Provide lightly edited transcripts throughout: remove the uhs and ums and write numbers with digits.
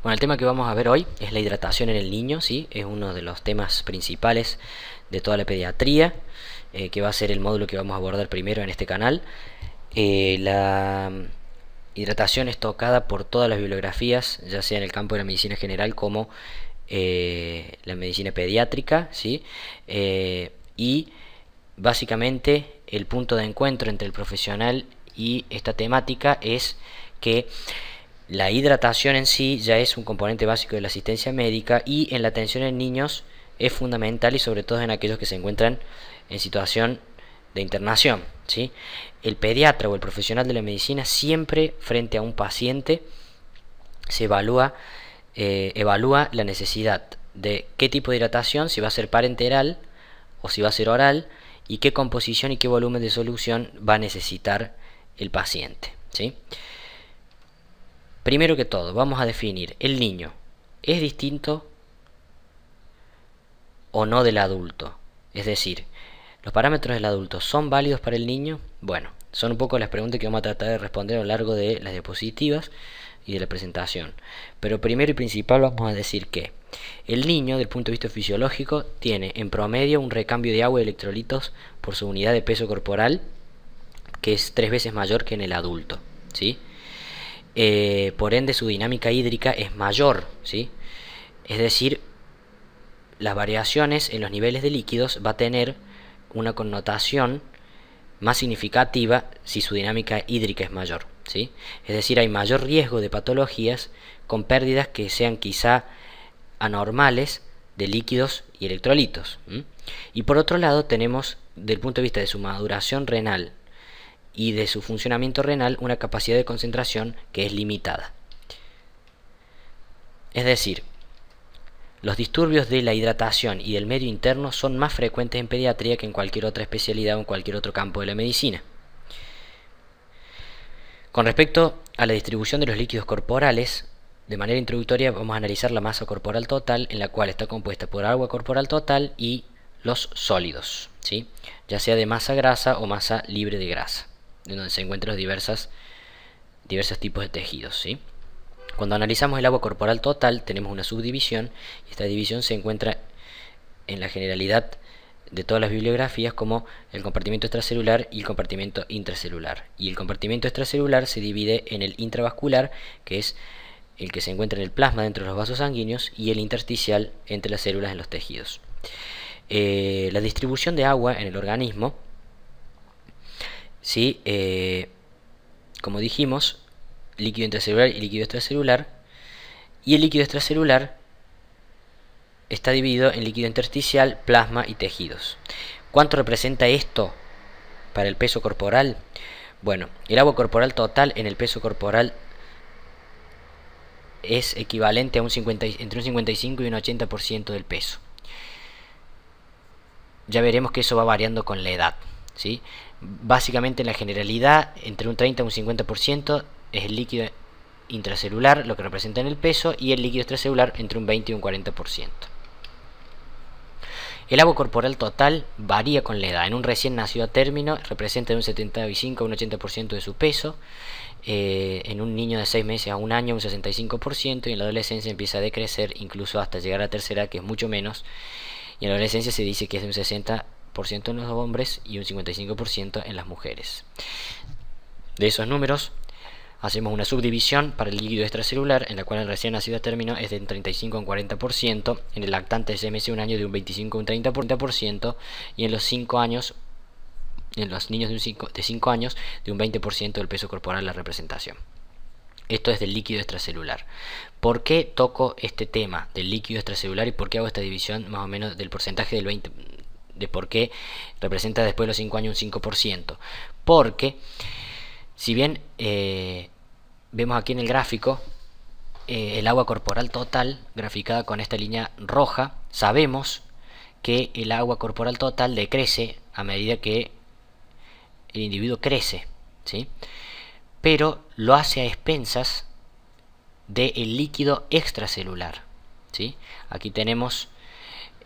Bueno, el tema que vamos a ver hoy es la hidratación en el niño, ¿sí? Es uno de los temas principales de toda la pediatría, que va a ser el módulo que vamos a abordar primero en este canal. La hidratación es tocada por todas las bibliografías, ya sea en el campo de la medicina general como la medicina pediátrica, ¿sí? Y básicamente el punto de encuentro entre el profesional y esta temática es que la hidratación en sí ya es un componente básico de la asistencia médica y en la atención en niños es fundamental, y sobre todo en aquellos que se encuentran en situación de internación, ¿sí? El pediatra o el profesional de la medicina siempre frente a un paciente se evalúa la necesidad de qué tipo de hidratación, si va a ser parenteral o si va a ser oral, y qué composición y qué volumen de solución va a necesitar el paciente, ¿sí? Primero que todo, vamos a definir, ¿el niño es distinto o no del adulto? Es decir, ¿los parámetros del adulto son válidos para el niño? Bueno, son un poco las preguntas que vamos a tratar de responder a lo largo de las diapositivas y de la presentación. Pero primero y principal vamos a decir que el niño, del punto de vista fisiológico, tiene en promedio un recambio de agua y electrolitos por su unidad de peso corporal, que es 3 veces mayor que en el adulto, ¿sí? Por ende su dinámica hídrica es mayor, ¿sí? Es decir, las variaciones en los niveles de líquidos va a tener una connotación más significativa si su dinámica hídrica es mayor, ¿sí? Es decir, hay mayor riesgo de patologías con pérdidas que sean quizá anormales de líquidos y electrolitos, ¿sí? Y por otro lado tenemos, del punto de vista de su maduración renal y de su funcionamiento renal, una capacidad de concentración que es limitada. Es decir, los disturbios de la hidratación y del medio interno son más frecuentes en pediatría que en cualquier otra especialidad o en cualquier otro campo de la medicina. Con respecto a la distribución de los líquidos corporales, de manera introductoria vamos a analizar la masa corporal total, en la cual está compuesta por agua corporal total y los sólidos, ¿sí? Ya sea de masa grasa o masa libre de grasa, en donde se encuentran los diversos tipos de tejidos, ¿sí? Cuando analizamos el agua corporal total tenemos una subdivisión, y esta división se encuentra en la generalidad de todas las bibliografías como el compartimento extracelular y el compartimento intracelular. Y el compartimento extracelular se divide en el intravascular, que es el que se encuentra en el plasma dentro de los vasos sanguíneos, y el intersticial entre las células en los tejidos. La distribución de agua en el organismo, ¿sí? Como dijimos, líquido intracelular y líquido extracelular, y el líquido extracelular está dividido en líquido intersticial, plasma y tejidos. ¿Cuánto representa esto para el peso corporal? Bueno, el agua corporal total en el peso corporal es equivalente a entre un 55 y un 80% del peso. Ya veremos que eso va variando con la edad, ¿sí? Básicamente en la generalidad, entre un 30 y un 50% es el líquido intracelular, lo que representa en el peso, y el líquido extracelular entre un 20 y un 40%. El agua corporal total varía con la edad. En un recién nacido a término representa de un 75 a un 80% de su peso. En un niño de 6 meses a un año un 65%, y en la adolescencia empieza a decrecer incluso hasta llegar a tercera edad, que es mucho menos, y en la adolescencia se dice que es de un 60% en los hombres y un 55% en las mujeres. De esos números hacemos una subdivisión para el líquido extracelular, en la cual el recién nacido a término es de un 35 a un 40%, en el lactante de 6 meses a un año de un 25 a un 30%, y en los 5 años, en los niños de 5 años, de un 20% del peso corporal la representación. Esto es del líquido extracelular. ¿Por qué toco este tema del líquido extracelular y por qué hago esta división más o menos del porcentaje del 20%, de por qué representa después de los 5 años un 5%? Porque si bien vemos aquí en el gráfico el agua corporal total graficada con esta línea roja, sabemos que el agua corporal total decrece a medida que el individuo crece, ¿sí? Pero lo hace a expensas del líquido extracelular, ¿sí? Aquí tenemos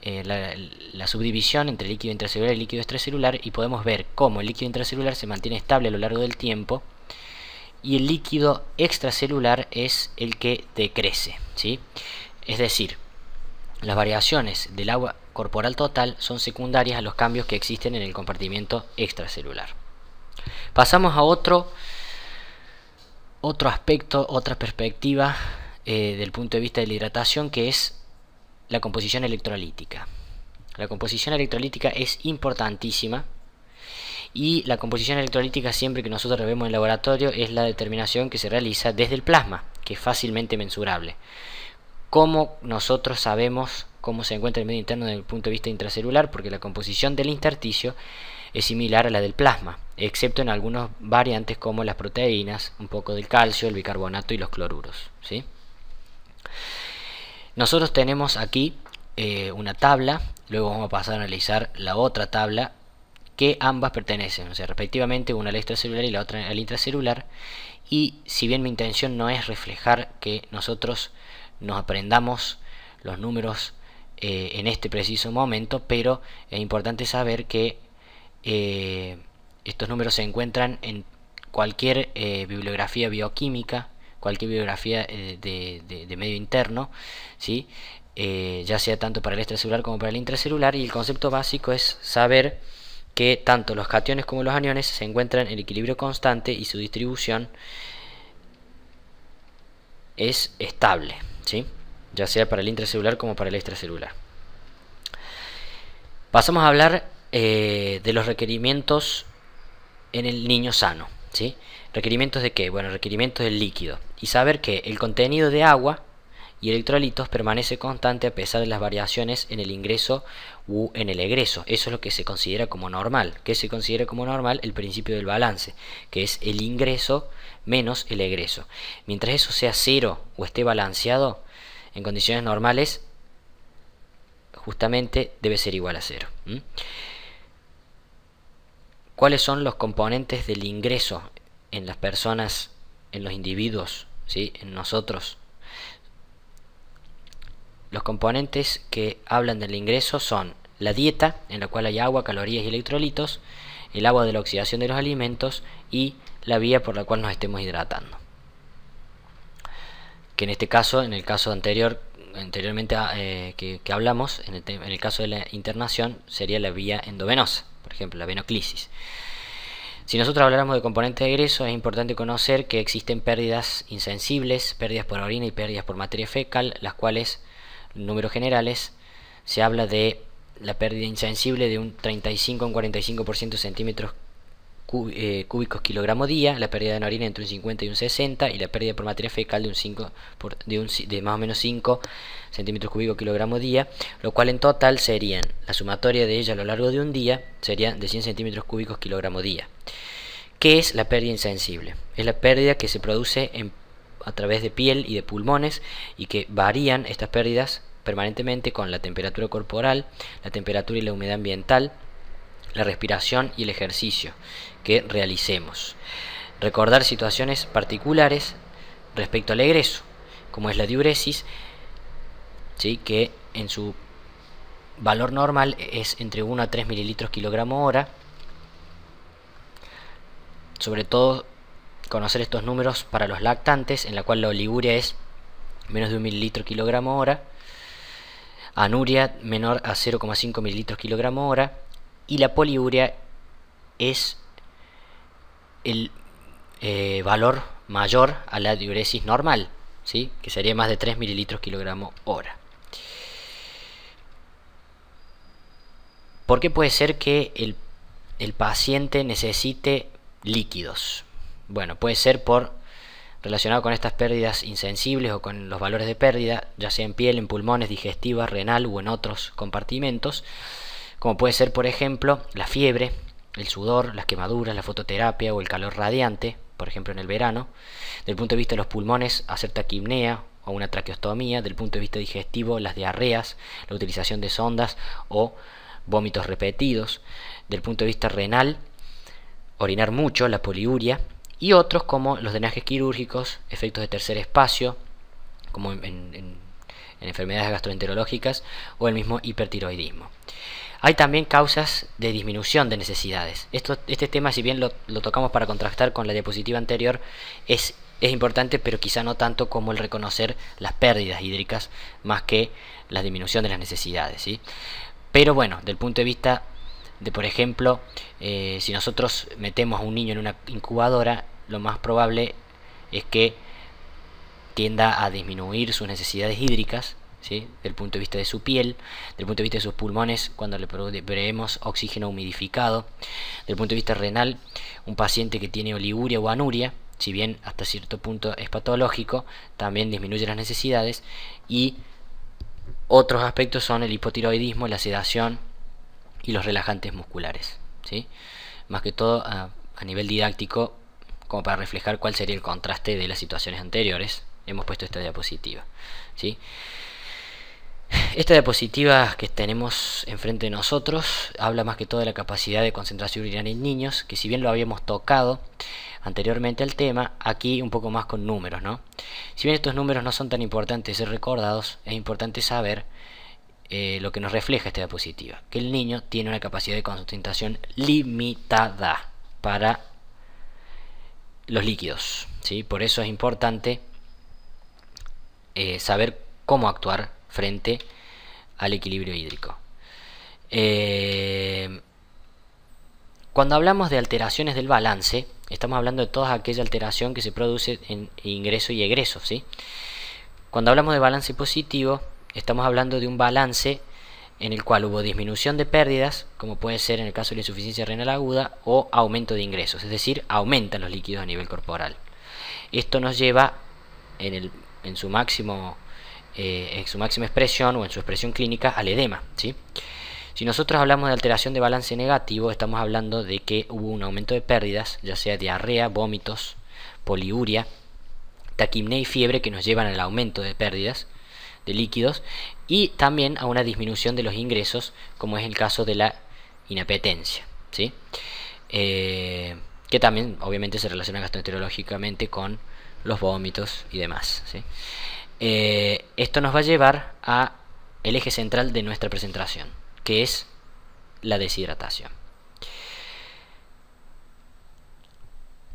la subdivisión entre líquido intracelular y líquido extracelular, y podemos ver cómo el líquido intracelular se mantiene estable a lo largo del tiempo, y el líquido extracelular es el que decrece, ¿sí? Es decir, las variaciones del agua corporal total son secundarias a los cambios que existen en el compartimiento extracelular. Pasamos a otro aspecto, otra perspectiva del punto de vista de la hidratación, que es la composición electrolítica. La composición electrolítica es importantísima, y la composición electrolítica, siempre que nosotros la vemos en el laboratorio, es la determinación que se realiza desde el plasma, que es fácilmente mensurable. ¿Cómo nosotros sabemos cómo se encuentra el medio interno desde el punto de vista intracelular? Porque la composición del intersticio es similar a la del plasma, excepto en algunas variantes como las proteínas, un poco del calcio, el bicarbonato y los cloruros, ¿sí? Nosotros tenemos aquí una tabla, luego vamos a pasar a analizar la otra tabla, que ambas pertenecen, o sea, respectivamente, una al extracelular y la otra al intracelular. Y si bien mi intención no es reflejar que nosotros nos aprendamos los números en este preciso momento, pero es importante saber que estos números se encuentran en cualquier bibliografía bioquímica, cualquier bibliografía de medio interno, ¿sí? Ya sea tanto para el extracelular como para el intracelular, y el concepto básico es saber que tanto los cationes como los aniones se encuentran en equilibrio constante y su distribución es estable, ¿sí? Ya sea para el intracelular como para el extracelular. Pasamos a hablar de los requerimientos en el niño sano, ¿sí? ¿Requerimientos de qué? Bueno, requerimientos del líquido. Y saber que el contenido de agua y electrolitos permanece constante a pesar de las variaciones en el ingreso u en el egreso. Eso es lo que se considera como normal. ¿Qué se considera como normal? El principio del balance, que es el ingreso menos el egreso. Mientras eso sea cero o esté balanceado, en condiciones normales, justamente debe ser igual a cero. ¿Cuáles son los componentes del ingreso en las personas, en los individuos, ¿sí? En nosotros? Los componentes que hablan del ingreso son la dieta, en la cual hay agua, calorías y electrolitos, el agua de la oxidación de los alimentos y la vía por la cual nos estemos hidratando. Que en este caso, en el caso anteriormente que hablamos, en el caso de la internación, sería la vía endovenosa, por ejemplo, la venoclisis. Si nosotros habláramos de componentes de egreso, es importante conocer que existen pérdidas insensibles, pérdidas por orina y pérdidas por materia fecal, las cuales, en números generales, se habla de la pérdida insensible de un 35 a un 45% de centímetros cúbicos kilogramo día, la pérdida de orina entre un 50 y un 60, y la pérdida por materia fecal de más o menos 5 centímetros cúbicos kilogramo día, lo cual en total serían, la sumatoria de ella a lo largo de un día, serían de 100 centímetros cúbicos kilogramo día. ¿Qué es la pérdida insensible? Es la pérdida que se produce a través de piel y de pulmones, y que varían estas pérdidas permanentemente con la temperatura corporal, la temperatura y la humedad ambiental, la respiración y el ejercicio que realicemos. Recordar situaciones particulares respecto al egreso, como es la diuresis, ¿sí? Que en su valor normal es entre 1 a 3 mililitros kilogramo hora. Sobre todo conocer estos números para los lactantes, en la cual la oliguria es menos de 1 mililitro kilogramo hora, anuria menor a 0,5 mililitros kilogramo hora, y la poliuria es el valor mayor a la diuresis normal, ¿sí? Que sería más de 3 mililitros kilogramo hora. ¿Por qué puede ser que el paciente necesite líquidos? Bueno, puede ser relacionado con estas pérdidas insensibles o con los valores de pérdida, ya sea en piel, en pulmones, digestiva, renal o en otros compartimentos, como puede ser, por ejemplo, la fiebre, el sudor, las quemaduras, la fototerapia o el calor radiante, por ejemplo en el verano. Del punto de vista de los pulmones, hacer taquipnea o una traqueostomía. Del punto de vista digestivo, las diarreas, la utilización de sondas o vómitos repetidos. Del punto de vista renal, orinar mucho, la poliuria. Y otros como los drenajes quirúrgicos, efectos de tercer espacio, como en en enfermedades gastroenterológicas o el mismo hipertiroidismo. Hay también causas de disminución de necesidades. Este tema, si bien lo tocamos para contrastar con la diapositiva anterior, es importante, pero quizá no tanto como el reconocer las pérdidas hídricas más que la disminución de las necesidades, ¿sí? Pero bueno, del punto de vista de, por ejemplo, si nosotros metemos a un niño en una incubadora, lo más probable es que tienda a disminuir sus necesidades hídricas, ¿sí? Del punto de vista de su piel, del punto de vista de sus pulmones cuando le proveemos oxígeno humidificado, del punto de vista renal, un paciente que tiene oliguria o anuria, si bien hasta cierto punto es patológico, también disminuye las necesidades. Y otros aspectos son el hipotiroidismo, la sedación y los relajantes musculares, ¿sí? Más que todo a nivel didáctico, como para reflejar cuál sería el contraste de las situaciones anteriores, hemos puesto esta diapositiva, ¿sí? Esta diapositiva que tenemos enfrente de nosotros habla más que todo de la capacidad de concentración urinaria en niños, que si bien lo habíamos tocado anteriormente al tema, aquí un poco más con números, ¿no? Si bien estos números no son tan importantes ser recordados, es importante saber lo que nos refleja esta diapositiva, que el niño tiene una capacidad de concentración limitada para los líquidos, ¿sí? Por eso es importante saber cómo actuar frente al equilibrio hídrico. Cuando hablamos de alteraciones del balance, estamos hablando de toda aquella alteración que se produce en ingreso y egreso, ¿sí? Cuando hablamos de balance positivo, estamos hablando de un balance en el cual hubo disminución de pérdidas, como puede ser en el caso de la insuficiencia renal aguda, o aumento de ingresos, es decir, aumentan los líquidos a nivel corporal. Esto nos lleva en su máxima expresión o en su expresión clínica al edema, ¿sí? Si nosotros hablamos de alteración de balance negativo, estamos hablando de que hubo un aumento de pérdidas, ya sea diarrea, vómitos, poliuria, taquipnea y fiebre, que nos llevan al aumento de pérdidas de líquidos, y también a una disminución de los ingresos, como es el caso de la inapetencia, ¿sí? Que también obviamente se relaciona gastroenterológicamente con los vómitos y demás, ¿sí? Esto nos va a llevar a el eje central de nuestra presentación, que es la deshidratación.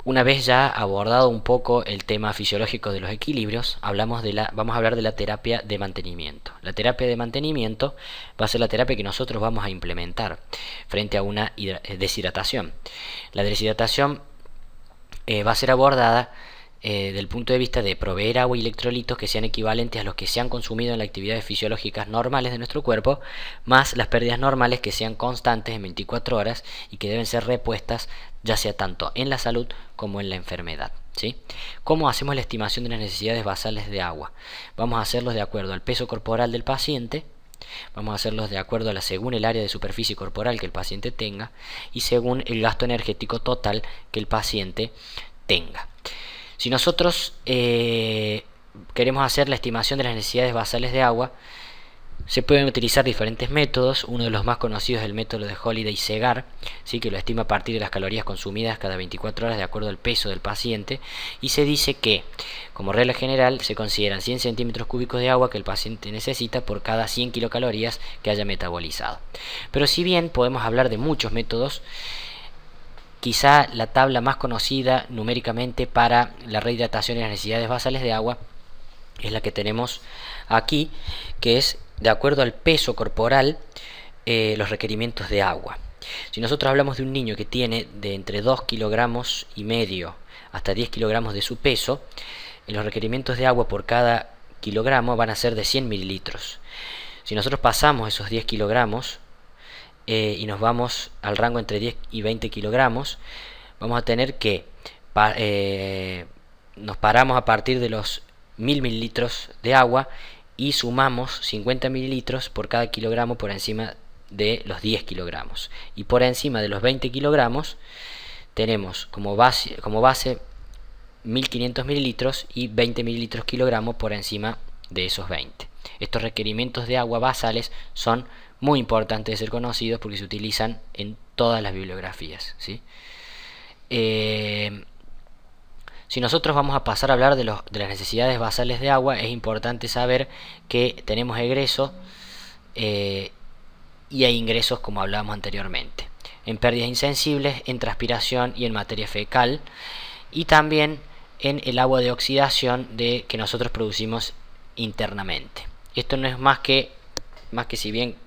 Una vez ya abordado un poco el tema fisiológico de los equilibrios, vamos a hablar de la terapia de mantenimiento. La terapia de mantenimiento va a ser la terapia que nosotros vamos a implementar frente a una deshidratación. La deshidratación va a ser abordada del punto de vista de proveer agua y electrolitos que sean equivalentes a los que se han consumido en las actividades fisiológicas normales de nuestro cuerpo, más las pérdidas normales que sean constantes en 24 horas y que deben ser repuestas ya sea tanto en la salud como en la enfermedad, ¿sí? ¿Cómo hacemos la estimación de las necesidades basales de agua? Vamos a hacerlos de acuerdo al peso corporal del paciente, vamos a hacerlos de acuerdo según el área de superficie corporal que el paciente tenga y según el gasto energético total que el paciente tenga. Si nosotros queremos hacer la estimación de las necesidades basales de agua, se pueden utilizar diferentes métodos. Uno de los más conocidos es el método de Holiday-Segar, ¿sí? Que lo estima a partir de las calorías consumidas cada 24 horas de acuerdo al peso del paciente, y se dice que, como regla general, se consideran 100 centímetros cúbicos de agua que el paciente necesita por cada 100 kilocalorías que haya metabolizado. Pero si bien podemos hablar de muchos métodos, quizá la tabla más conocida numéricamente para la rehidratación y las necesidades basales de agua es la que tenemos aquí, que es de acuerdo al peso corporal los requerimientos de agua. Si nosotros hablamos de un niño que tiene de entre 2,5 kilogramos hasta 10 kilogramos de su peso, los requerimientos de agua por cada kilogramo van a ser de 100 mililitros. Si nosotros pasamos esos 10 kilogramos y nos vamos al rango entre 10 y 20 kilogramos, vamos a tener que nos paramos a partir de los 1000 mililitros de agua y sumamos 50 mililitros por cada kilogramo por encima de los 10 kilogramos, y por encima de los 20 kilogramos tenemos como base 1500 mililitros y 20 mililitros kilogramo por encima de esos 20. Estos requerimientos de agua basales son muy importantes de ser conocidos porque se utilizan en todas las bibliografías, ¿sí? Si nosotros vamos a pasar a hablar de las necesidades basales de agua, es importante saber que tenemos egreso y hay ingresos, como hablábamos anteriormente, en pérdidas insensibles, en transpiración y en materia fecal, y también en el agua de oxidación que nosotros producimos internamente. Esto no es más que si bien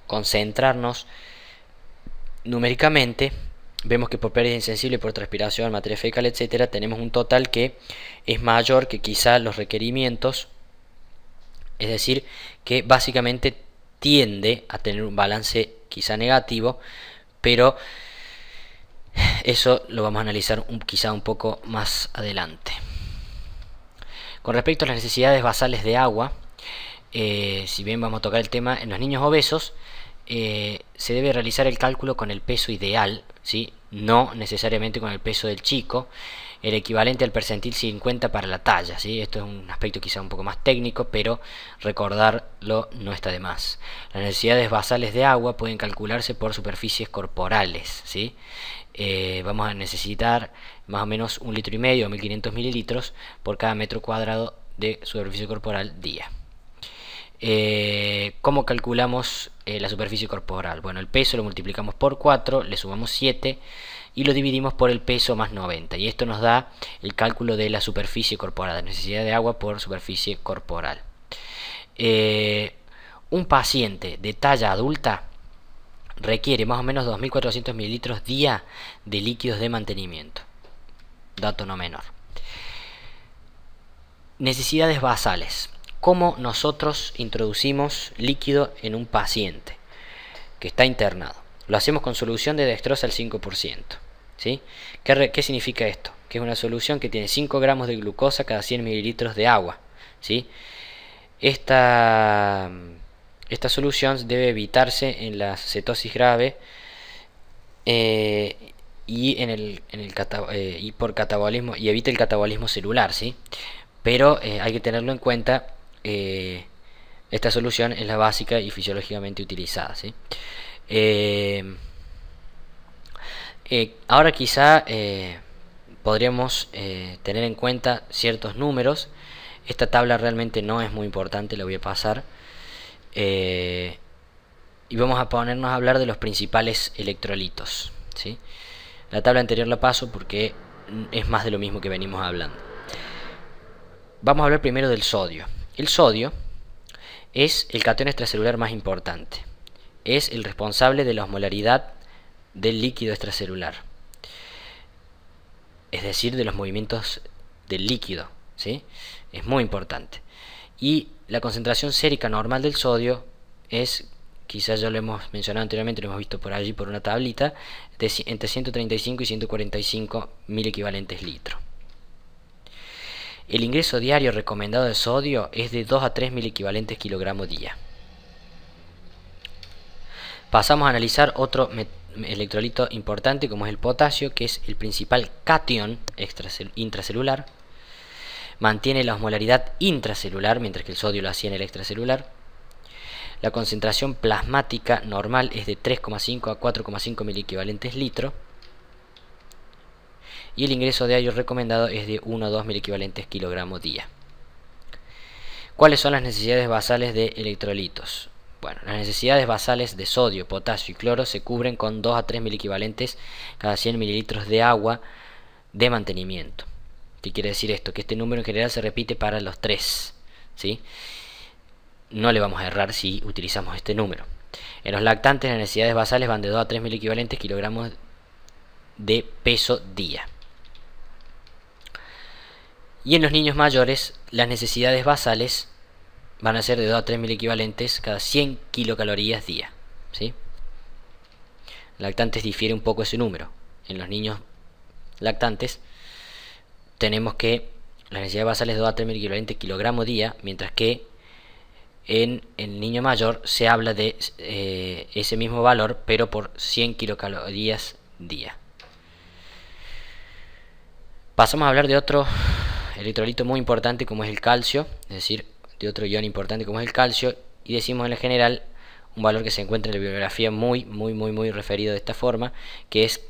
concentrarnos numéricamente, vemos que por pérdida insensible, por transpiración, materia fecal, etcétera, tenemos un total que es mayor que quizá los requerimientos, es decir, que básicamente tiende a tener un balance quizá negativo, pero eso lo vamos a analizar quizá un poco más adelante. Con respecto a las necesidades basales de agua, si bien vamos a tocar el tema, en los niños obesos se debe realizar el cálculo con el peso ideal, ¿sí? No necesariamente con el peso del chico, el equivalente al percentil 50 para la talla, ¿sí? Esto es un aspecto quizá un poco más técnico, pero recordarlo no está de más. Las necesidades basales de agua pueden calcularse por superficies corporales, ¿sí? Vamos a necesitar más o menos 1,5 litros o 1500 mililitros por cada metro cuadrado de superficie corporal día. ¿Cómo calculamos la superficie corporal? Bueno, el peso lo multiplicamos por 4, le sumamos 7 y lo dividimos por el peso más 90, y esto nos da el cálculo de la superficie corporal, necesidad de agua por superficie corporal. Un paciente de talla adulta requiere más o menos 2400 mililitros día de líquidos de mantenimiento, dato no menor. Necesidades basales. ¿Cómo nosotros introducimos líquido en un paciente que está internado? Lo hacemos con solución de dextrosa al 5%, ¿sí? ¿Qué significa esto? Que es una solución que tiene 5 gramos de glucosa cada 100 mililitros de agua, ¿sí? Esta solución debe evitarse en la cetosis grave y por catabolismo, y evita el catabolismo celular, ¿sí? Pero hay que tenerlo en cuenta. Esta solución es la básica y fisiológicamente utilizada, ¿sí? Ahora quizá podríamos tener en cuenta ciertos números. Esta tabla realmente no es muy importante, la voy a pasar. Y vamos a ponernos a hablar de los principales electrolitos, ¿sí? La tabla anterior la paso porque es más de lo mismo que venimos hablando. Vamos a hablar primero del sodio. El sodio es el catión extracelular más importante. Es el responsable de la osmolaridad del líquido extracelular, es decir, de los movimientos del líquido, ¿sí? Es muy importante. Y la concentración sérica normal del sodio es, quizás ya lo hemos mencionado anteriormente, lo hemos visto por allí por una tablita, entre 135 y 145 mil equivalentes litros. El ingreso diario recomendado de sodio es de 2 a 3 mil equivalentes kilogramo día. Pasamos a analizar otro electrolito importante, como es el potasio, que es el principal catión intracelular. Mantiene la osmolaridad intracelular, mientras que el sodio lo hacía en el extracelular. La concentración plasmática normal es de 3,5 a 4,5 mil equivalentes litros. Y el ingreso diario recomendado es de 1 a 2 mil equivalentes kilogramo día. ¿Cuáles son las necesidades basales de electrolitos? Bueno, las necesidades basales de sodio, potasio y cloro se cubren con 2 a 3 mil equivalentes cada 100 mililitros de agua de mantenimiento. ¿Qué quiere decir esto? Que este número en general se repite para los tres, ¿sí? No le vamos a errar si utilizamos este número. En los lactantes las necesidades basales van de 2 a 3 mil equivalentes kilogramos de peso día. Y en los niños mayores las necesidades basales van a ser de 2 a 3 mil equivalentes cada 100 kilocalorías día, ¿sí? Lactantes difiere un poco ese número. En los niños lactantes tenemos que las necesidades basales de 2 a 3 mil equivalentes kilogramo día, mientras que en el niño mayor se habla de ese mismo valor, pero por 100 kilocalorías día. Pasamos a hablar de otro electrolito muy importante como es el calcio, es decir, de otro ion importante como es el calcio, y decimos en la general un valor que se encuentra en la bibliografía muy referido de esta forma, que es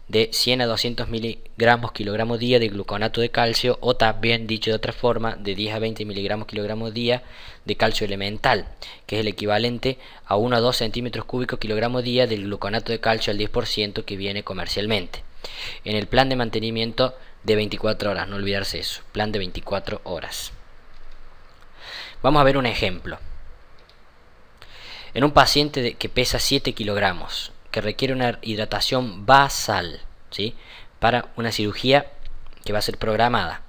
de 100 a 200 miligramos kilogramo día de gluconato de calcio, o también dicho de otra forma, de 10 a 20 miligramos kilogramo día de calcio elemental, que es el equivalente a 1 a 2 centímetros cúbicos kilogramo día del gluconato de calcio al 10% que viene comercialmente. En el plan de mantenimiento de 24 horas, no olvidarse eso, plan de 24 horas. Vamos a ver un ejemplo. En un paciente que pesa 7 kilogramos, que requiere una hidratación basal, ¿sí?, para una cirugía que va a ser programada,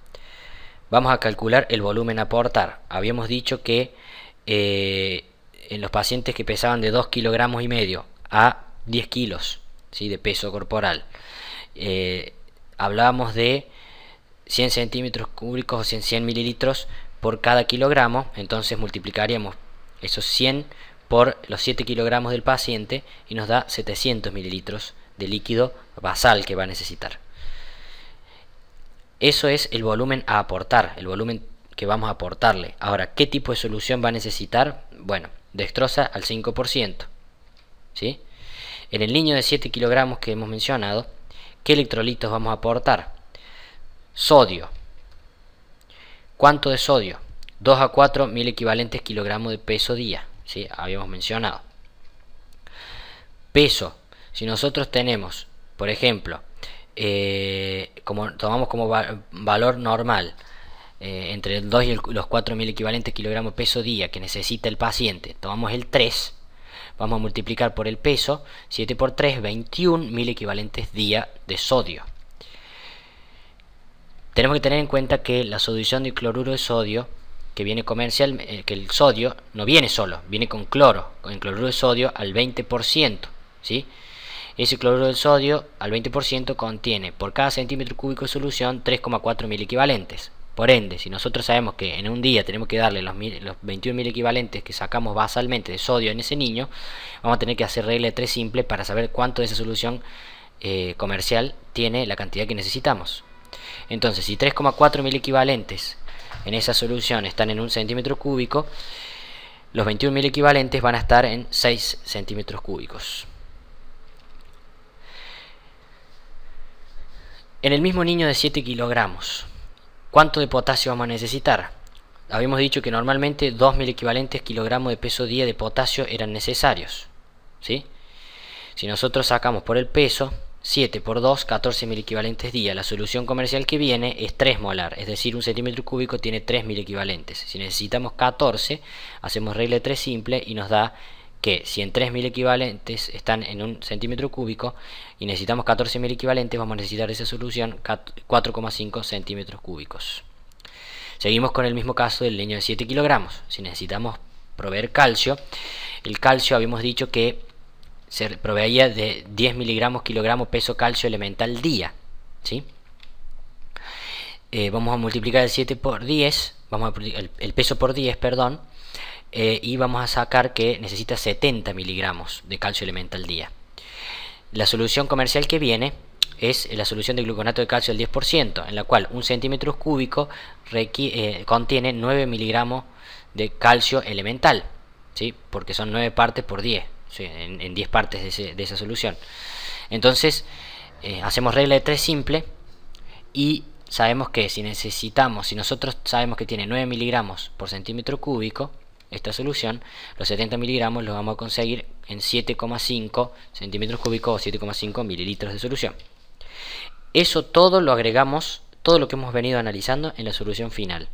vamos a calcular el volumen a aportar. Habíamos dicho que en los pacientes que pesaban de 2 kilogramos y medio a 10 kilos, ¿sí?, de peso corporal, hablábamos de 100 centímetros cúbicos o 100 mililitros por cada kilogramo. Entonces multiplicaríamos esos 100 por los 7 kilogramos del paciente y nos da 700 mililitros de líquido basal que va a necesitar. Eso es el volumen a aportar, el volumen que vamos a aportarle. Ahora, ¿qué tipo de solución va a necesitar? Bueno, dextrosa al 5%, ¿sí? En el niño de 7 kilogramos que hemos mencionado, ¿qué electrolitos vamos a aportar? Sodio. ¿Cuánto de sodio? 2 a 4 mil equivalentes kilogramos de peso día, ¿sí? Habíamos mencionado. Peso. Si nosotros tenemos, por ejemplo, como tomamos como valor normal entre el 2 y los 4 mil equivalentes kilogramos de peso día que necesita el paciente, tomamos el 3, vamos a multiplicar por el peso, 7 por 3, 21 mil equivalentes día de sodio. Tenemos que tener en cuenta que la solución de cloruro de sodio que viene comercial, que el sodio no viene solo, viene con cloro, con el cloruro de sodio al 20%, ¿sí? Ese cloruro de sodio al 20% contiene por cada centímetro cúbico de solución 3,4 mil equivalentes. Por ende, si nosotros sabemos que en un día tenemos que darle los 21 mil equivalentes que sacamos basalmente de sodio en ese niño, vamos a tener que hacer regla de 3 simple para saber cuánto de esa solución comercial tiene la cantidad que necesitamos. Entonces, si 3,4 mil equivalentes en esa solución están en 1 centímetro cúbico, los 21 mil equivalentes van a estar en 6 centímetros cúbicos. En el mismo niño de 7 kilogramos, ¿cuánto de potasio vamos a necesitar? Habíamos dicho que normalmente 2.000 equivalentes kilogramos de peso día de potasio eran necesarios, ¿sí? Si nosotros sacamos por el peso, 7 por 2, 14.000 equivalentes día. La solución comercial que viene es 3 molar, es decir, un centímetro cúbico tiene 3.000 equivalentes. Si necesitamos 14, hacemos regla de 3 simple y nos da que si en 3.000 equivalentes están en 1 centímetro cúbico y necesitamos 14.000 equivalentes, vamos a necesitar esa solución 4,5 centímetros cúbicos. Seguimos con el mismo caso del niño de 7 kilogramos. Si necesitamos proveer calcio, el calcio habíamos dicho que se proveía de 10 miligramos kilogramo peso calcio elemental día, ¿sí? Vamos a multiplicar el 7 por 10, el peso por 10, perdón, y vamos a sacar que necesita 70 miligramos de calcio elemental día. La solución comercial que viene es la solución de gluconato de calcio al 10%, en la cual 1 centímetro cúbico contiene 9 miligramos de calcio elemental, ¿sí? Porque son 9 partes por 10, ¿sí? En 10 partes de esa solución. Entonces hacemos regla de 3 simple y sabemos que si nosotros sabemos que tiene 9 miligramos por centímetro cúbico esta solución, los 70 miligramos los vamos a conseguir en 7,5 centímetros cúbicos o 7,5 mililitros de solución. Eso todo lo agregamos, todo lo que hemos venido analizando en la solución final.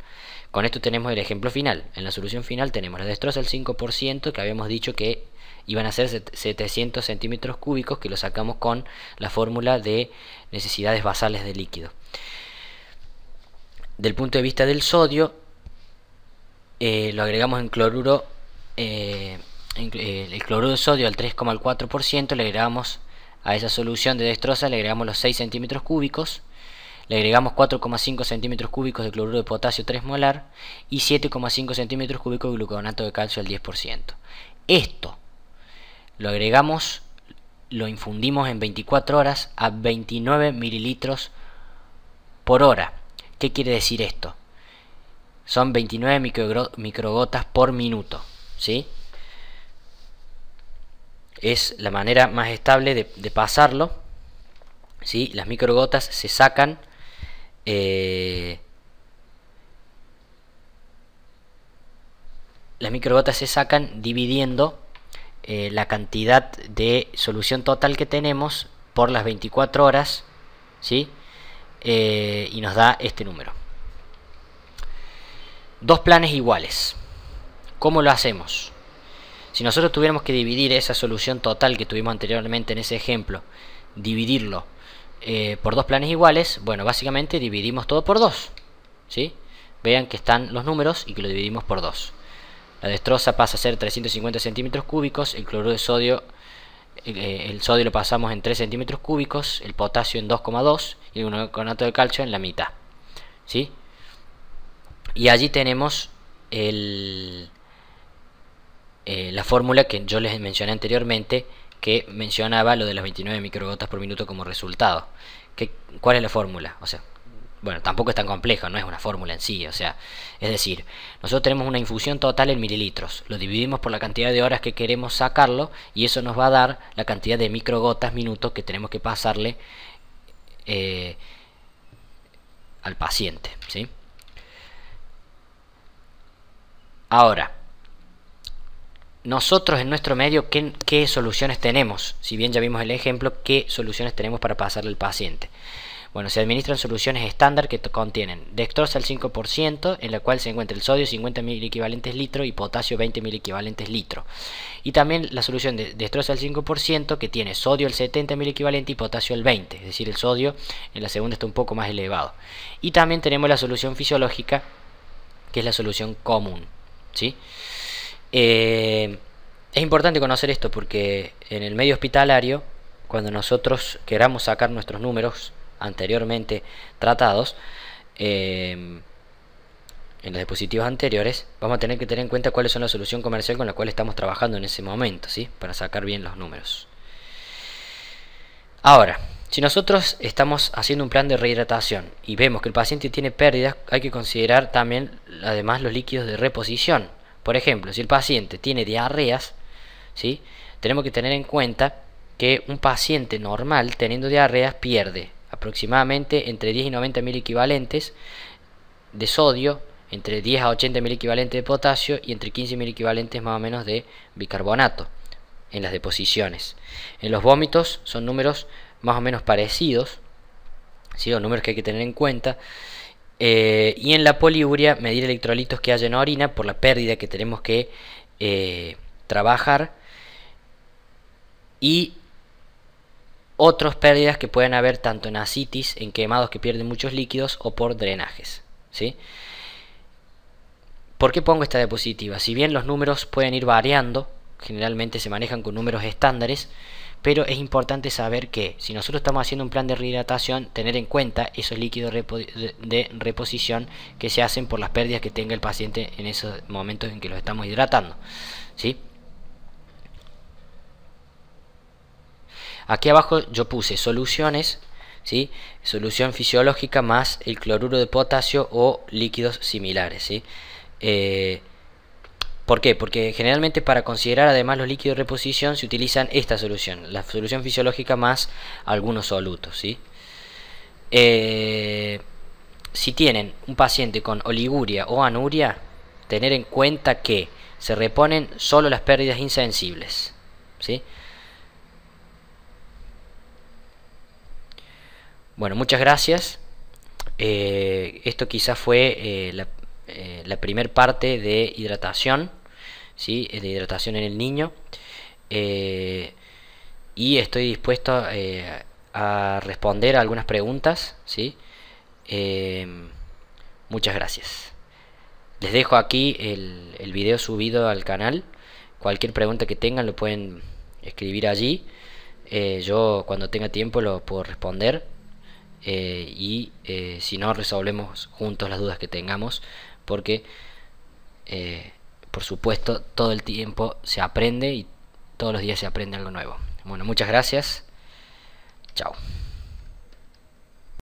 Con esto tenemos el ejemplo final. En la solución final tenemos la dextrosa al 5%, que habíamos dicho que iban a ser 700 centímetros cúbicos, que lo sacamos con la fórmula de necesidades basales de líquido. Del punto de vista del sodio, lo agregamos en cloruro, el cloruro de sodio al 3,4%, le agregamos a esa solución de dextrosa, le agregamos los 6 centímetros cúbicos, le agregamos 4,5 centímetros cúbicos de cloruro de potasio 3 molar y 7,5 centímetros cúbicos de gluconato de calcio al 10%. Esto lo agregamos, lo infundimos en 24 horas a 29 mililitros por hora. ¿Qué quiere decir esto? Son 29 microgotas por minuto, ¿sí? Es la manera más estable de pasarlo. ¿sí? Las microgotas se sacan dividiendo la cantidad de solución total que tenemos por las 24 horas, ¿sí? Y nos da este número. Dos planes iguales. ¿Cómo lo hacemos? Si nosotros tuviéramos que dividir esa solución total que tuvimos anteriormente en ese ejemplo, dividirlo por dos planes iguales, bueno, básicamente dividimos todo por 2, ¿sí? Vean que están los números y que lo dividimos por 2. La destroza pasa a ser 350 centímetros cúbicos, el cloruro de sodio, el sodio lo pasamos en 3 centímetros cúbicos, el potasio en 2,2 y el carbonato de calcio en la mitad, ¿sí? Y allí tenemos la fórmula que yo les mencioné anteriormente, que mencionaba lo de las 29 microgotas por minuto como resultado. ¿Cuál es la fórmula? O sea, bueno, tampoco es tan compleja, no es una fórmula en sí, o sea, es decir, nosotros tenemos una infusión total en mililitros, lo dividimos por la cantidad de horas que queremos sacarlo y eso nos va a dar la cantidad de microgotas minuto que tenemos que pasarle al paciente, ¿sí? Ahora, nosotros en nuestro medio, ¿qué soluciones tenemos? Si bien ya vimos el ejemplo, ¿qué soluciones tenemos para pasarle al paciente? Bueno, se administran soluciones estándar que contienen dextrosa al 5%, en la cual se encuentra el sodio 50 mil equivalentes litro y potasio 20 mil equivalentes litro. Y también la solución de dextrosa al 5%, que tiene sodio al 70 mil equivalente y potasio al 20, es decir, el sodio en la segunda está un poco más elevado. Y también tenemos la solución fisiológica, que es la solución común, ¿sí? Es importante conocer esto porque en el medio hospitalario, cuando nosotros queramos sacar nuestros números anteriormente tratados en los dispositivos anteriores, vamos a tener que tener en cuenta cuáles son la solución comercial con la cual estamos trabajando en ese momento, ¿sí? Para sacar bien los números. Ahora, si nosotros estamos haciendo un plan de rehidratación y vemos que el paciente tiene pérdidas, hay que considerar también además los líquidos de reposición. Por ejemplo, si el paciente tiene diarreas, ¿sí? Tenemos que tener en cuenta que un paciente normal teniendo diarreas pierde aproximadamente entre 10 y 90 mil equivalentes de sodio, entre 10 a 80 mil equivalentes de potasio y entre 15 mil equivalentes más o menos de bicarbonato en las deposiciones. En los vómitos son números más o menos parecidos, ¿sí? Los números que hay que tener en cuenta. Y en la poliuria, medir electrolitos que haya en orina por la pérdida que tenemos que trabajar y otras pérdidas que pueden haber tanto en ascitis, en quemados que pierden muchos líquidos o por drenajes, ¿sí? ¿Por qué pongo esta diapositiva? Si bien los números pueden ir variando, generalmente se manejan con números estándares, pero es importante saber que si nosotros estamos haciendo un plan de rehidratación, tener en cuenta esos líquidos de reposición que se hacen por las pérdidas que tenga el paciente en esos momentos en que los estamos hidratando, ¿sí? Aquí abajo yo puse soluciones, ¿sí? Solución fisiológica más el cloruro de potasio o líquidos similares, ¿sí? ¿Por qué? Porque generalmente para considerar además los líquidos de reposición se utilizan esta solución, la solución fisiológica más algunos solutos, ¿sí? Si tienen un paciente con oliguria o anuria, tener en cuenta que se reponen solo las pérdidas insensibles, ¿sí? Bueno, muchas gracias. Esto quizás fue la primera parte de hidratación, ¿sí? De hidratación en el niño. Y estoy dispuesto a responder a algunas preguntas, ¿sí? Muchas gracias. Les dejo aquí el video subido al canal. Cualquier pregunta que tengan lo pueden escribir allí. Yo cuando tenga tiempo lo puedo responder. Si no, resolvemos juntos las dudas que tengamos, porque por supuesto todo el tiempo se aprende y todos los días se aprende algo nuevo. Bueno, muchas gracias. Chao.